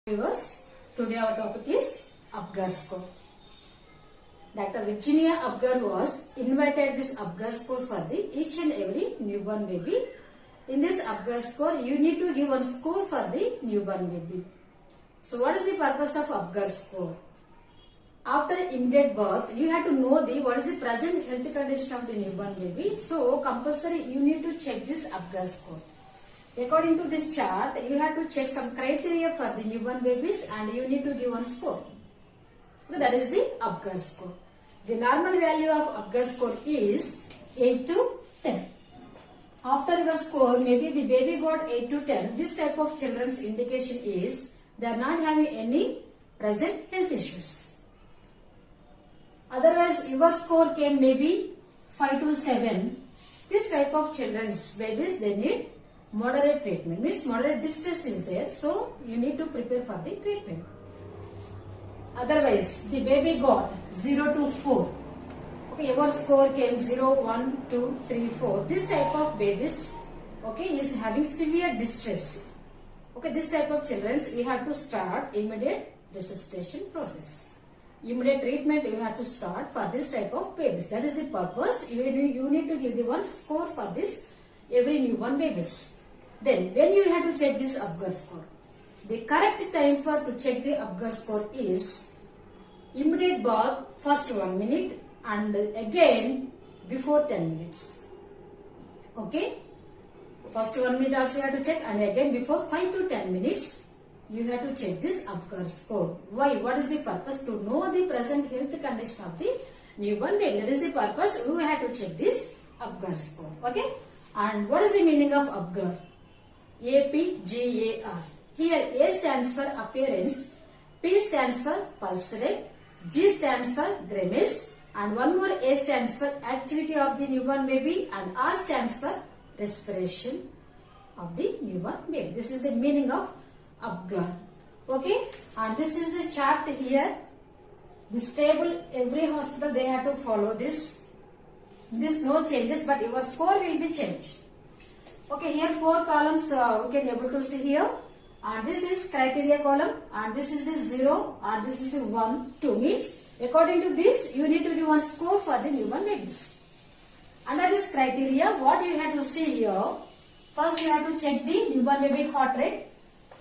Viewers, today our topic is Apgar score. Dr. Virginia Apgar was invited this Apgar score for the each and every newborn baby. In this Apgar score, you need to give one score for the newborn baby. So, what is the purpose of Apgar score? After immediate birth, you have to know what is the present health condition of the newborn baby. So, compulsory you need to check this Apgar score. According to this chart, you have to check some criteria for the newborn babies and you need to give one score. So that is the Apgar score. The normal value of Apgar score is 8 to 10. After your score, maybe the baby got 8 to 10. This type of children's indication is they are not having any present health issues. Otherwise, your score came maybe 5 to 7. This type of children's babies, they need moderate treatment, means moderate distress is there, so you need to prepare for the treatment. Otherwise, the baby got 0 to 4. Okay, your score came 0, 1, 2, 3, 4. This type of babies, okay, is having severe distress. Okay, this type of children, we have to start immediate resuscitation process. Immediate treatment you have to start for this type of babies. That is the purpose. You need to give the one score for this every newborn babies. Then, when you have to check this Apgar score, the correct time for to check the Apgar score is immediate birth, first 1 minute and again before 10 minutes. Okay? First 1 minute also you have to check and again before 5 to 10 minutes you have to check this Apgar score. Why? What is the purpose? To know the present health condition of the newborn baby. That is the purpose. You have to check this Apgar score. Okay? And what is the meaning of Apgar? APGAR. Here A stands for appearance, P stands for pulse rate, G stands for grimace, and one more A stands for activity of the newborn baby, and R stands for respiration of the newborn baby. This is the meaning of Apgar. Okay, and this is the chart here. This table, every hospital they have to follow this. This no changes, but your score will be changed. Okay, here 4 columns we can able to see here, and this is criteria column, and this is the 0, and this is the 1, 2. Means according to this you need to give one score for the newborn babies. Under this criteria, what you have to see here, first you have to check the newborn baby heart rate,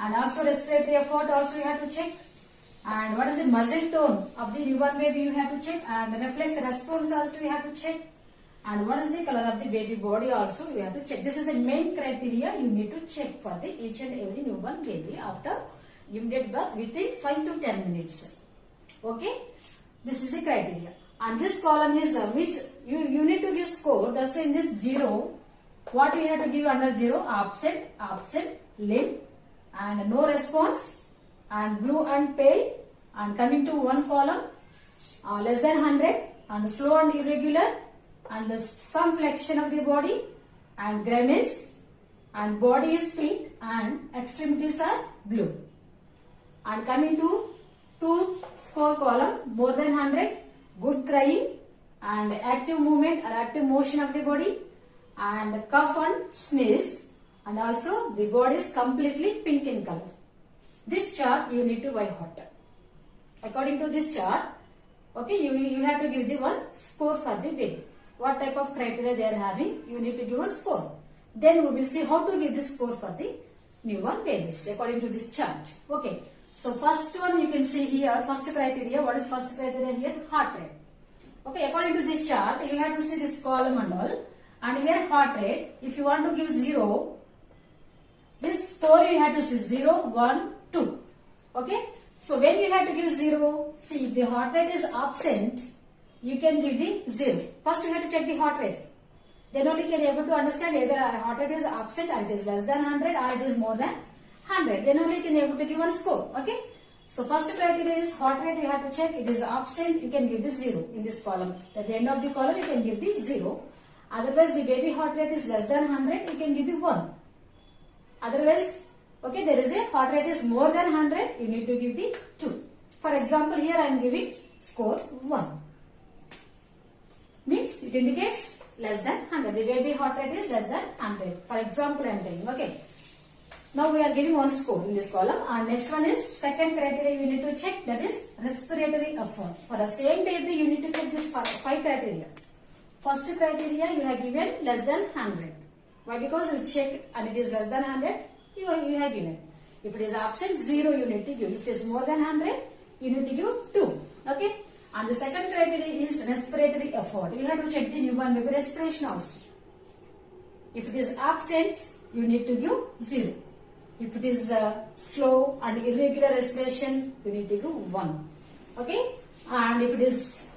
and also respiratory effort also you have to check, and what is the muscle tone of the newborn baby you have to check, and the reflex response also you have to check. And what is the color of the baby body also we have to check. This is the main criteria you need to check for the each and every newborn baby after immediate birth within 5 to 10 minutes. Okay, this is the criteria. And this column is means you need to give score. That's why in this 0, what we have to give under 0? Absent, limp, and no response, and blue and pale, and coming to one column less than 100, and slow and irregular, and some flexion of the body, and grimace, and body is pink, and extremities are blue. And coming to 2 score column, more than 100, good crying, and active movement or active motion of the body, and cough and sneeze, and also the body is completely pink in color. This chart you need to by heart. According to this chart, okay, you have to give the one score for the baby. What type of criteria they are having, you need to give one score. Then we will see how to give this score for the newborn babies according to this chart. Okay, so first one you can see here, first criteria. What is first criteria here? Heart rate. Okay, according to this chart, you have to see this column and all. And here heart rate, if you want to give 0, this score you have to see 0, 1, 2. Okay, so when you have to give 0, see if the heart rate is absent, you can give the 0. First you have to check the heart rate. Then only you can able to understand either heart rate is absent or it is less than 100 or it is more than 100. Then only you can able to give one score. Okay. So first criteria is heart rate you have to check. It is absent, you can give the 0 in this column. At the end of the column you can give the 0. Otherwise the baby heart rate is less than 100, you can give the 1. Otherwise, okay, there is a heart rate is more than 100, you need to give the 2. For example, here I am giving score 1. Means it indicates less than 100. The baby heart rate is less than 100. For example, I am telling. Okay. Now we are giving one score in this column, and next one is second criteria you need to check, that is respiratory effort. For the same baby you need to check this 5 criteria. First criteria you have given less than 100. Why? Because you checked and it is less than 100, you have given. If it is absent, 0 you need to give. If it is more than 100, you need to give 2. Okay. And the second criteria is respiratory effort. You have to check the newborn baby respiration also. If it is absent, you need to give 0. If it is slow and irregular respiration, you need to give 1. Okay. And if it is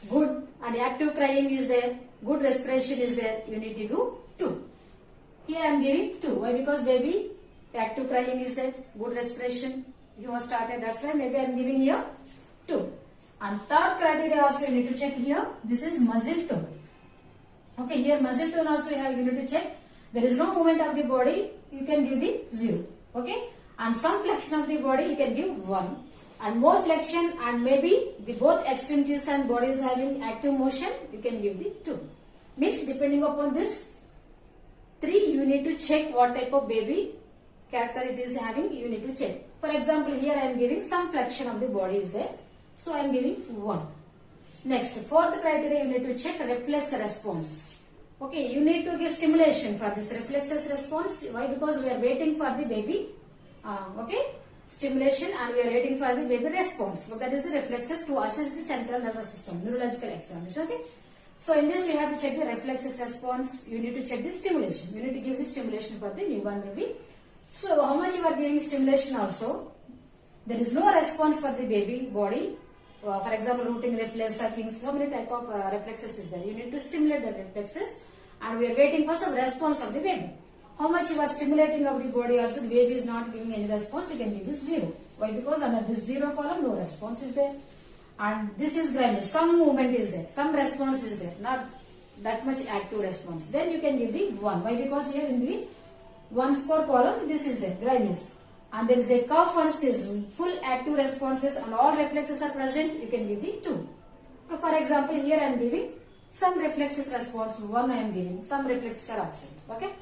good and active crying is there, good respiration is there, you need to give 2. Here I am giving 2. Why? Because baby active crying is there, good respiration you have started, that's why maybe I am giving here 2. And third criteria also you need to check here, this is muscle tone. Okay, here muscle tone also you need to check. There is no movement of the body, you can give the 0. Okay, and some flexion of the body you can give 1. And more flexion and maybe the both extremities and body is having active motion, you can give the 2. Means depending upon this 3, you need to check what type of baby character it is having, you need to check. For example, here I am giving some flexion of the body is there, so I am giving 1. Next, fourth criteria you need to check reflex response. Okay, you need to give stimulation for this reflexes response. Why? Because we are waiting for the baby. Okay, stimulation, and we are waiting for the baby response. So that is the reflexes to assess the central nervous system, neurological examination. Okay. So in this you have to check the reflexes response. You need to check the stimulation. You need to give the stimulation for the newborn baby. So how much you are giving stimulation also? There is no response for the baby body. For example, rooting reflex, sucking, so many type of reflexes is there. You need to stimulate the reflexes, and we are waiting for some response of the baby. How much you are stimulating of the body also, the baby is not giving any response, you can give this 0. Why? Because under this 0 column, no response is there. And this is grimace, some movement is there, some response is there, not that much active response. Then you can give the 1. Why? Because here in the 1 score column, this is there, grimace. And there is a cough and sneeze, full active responses and all reflexes are present, you can give the 2. So for example, here I am giving some reflexes response, 1 I am giving, some reflexes are absent. Okay.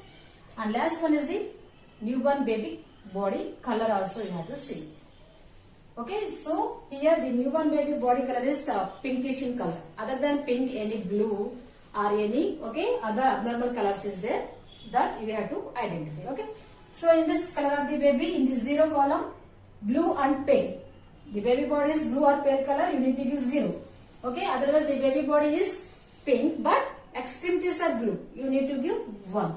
And last one is the newborn baby body color also you have to see. Okay, so here the newborn baby body color is pinkish in color. Other than pink, any blue or any other abnormal colors is there that you have to identify. Okay, so in this color of the baby, in the 0 column, blue and pale. The baby body is blue or pale color, you need to give 0. Okay, otherwise the baby body is pink but extremities are blue, you need to give 1.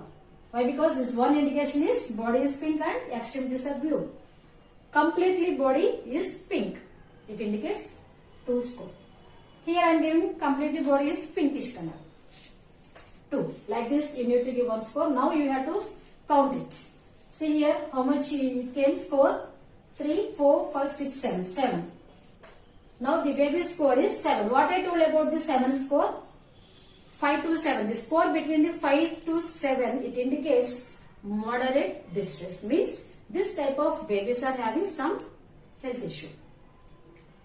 Why? Because this 1 indication is body is pink and extremities are blue. Completely body is pink, it indicates 2 score. Here I am giving completely body is pinkish color, 2. Like this you need to give 1 score. Now you have to count it. See here how much it came score, 3, 4, 5, 6, 7, 7. Now the baby score is 7. What I told about the 7 score? 5 to 7. The score between the 5 to 7, it indicates moderate distress. Means this type of babies are having some health issue.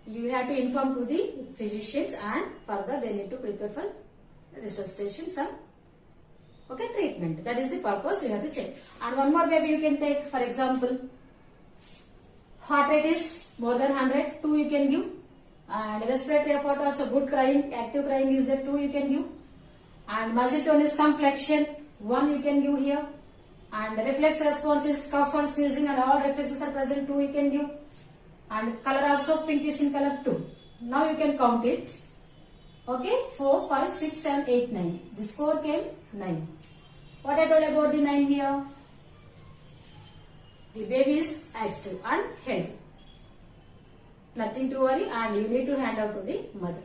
You have to inform to the physicians, and further they need to prepare for resuscitation, some treatment. That is the purpose you have to check. And one more baby you can take, for example, heart rate is more than 100, 2 you can give. And respiratory effort also, good crying, active crying is there, 2 you can give. And muscle tone is some flexion, 1 you can give here. And reflex response is cough and sneezing and all reflexes are present, 2 you can give. And color also pinkish in color, 2. Now you can count it. Okay, 4, 5, 6, 7, 8, 9. The score came 9. What I told about the 9 here? The baby is active and healthy. Nothing to worry, and you need to hand out to the mother.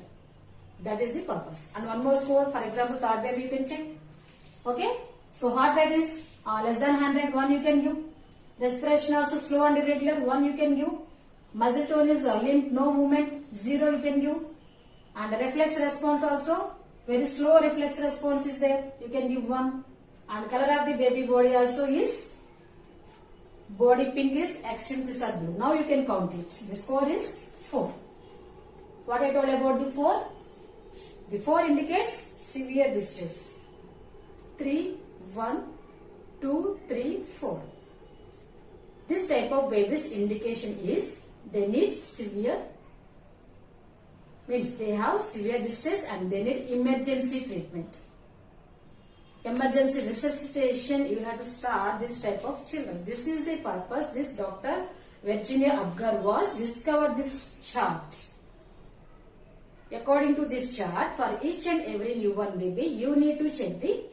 That is the purpose. And one more score, for example, third baby you can check. Okay, so heart rate is less than 100, 1 you can give. Respiration also slow and irregular, 1 you can give. Muscle tone is limp, no movement, 0 you can give. And reflex response also, very slow reflex response is there, you can give 1. And color of the baby body also is, body pink is, extremities are blue. Now you can count it. The score is 4. What I told about the 4? The 4 indicates severe distress. 3, 1, 2, 3, 4. This type of baby's indication is they need severe, means they have severe distress and they need emergency treatment. Emergency resuscitation, you have to start this type of children. This is the purpose. This Dr. Virginia Apgar was discovered this chart. According to this chart, for each and every newborn baby, you need to check the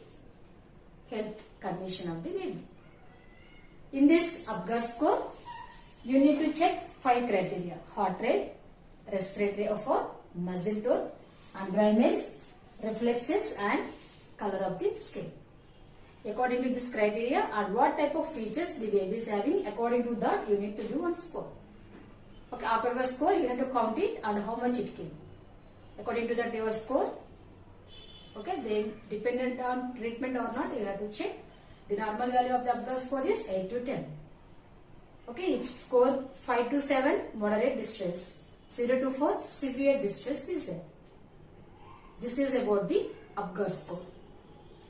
health condition of the baby. In this Apgar score, you need to check 5 criteria: heart rate, respiratory effort, muscle tone, and dryness, reflexes, and color of the skin. According to this criteria and what type of features the baby is having, according to that you need to do one score. Okay, after the score you have to count it and how much it came. According to that your score, okay, then dependent on treatment or not, you have to check. The normal value of the Apgar score is 8 to 10. Okay, if score 5 to 7, moderate distress. 0 to 4, severe distress is there. This is about the Apgar score.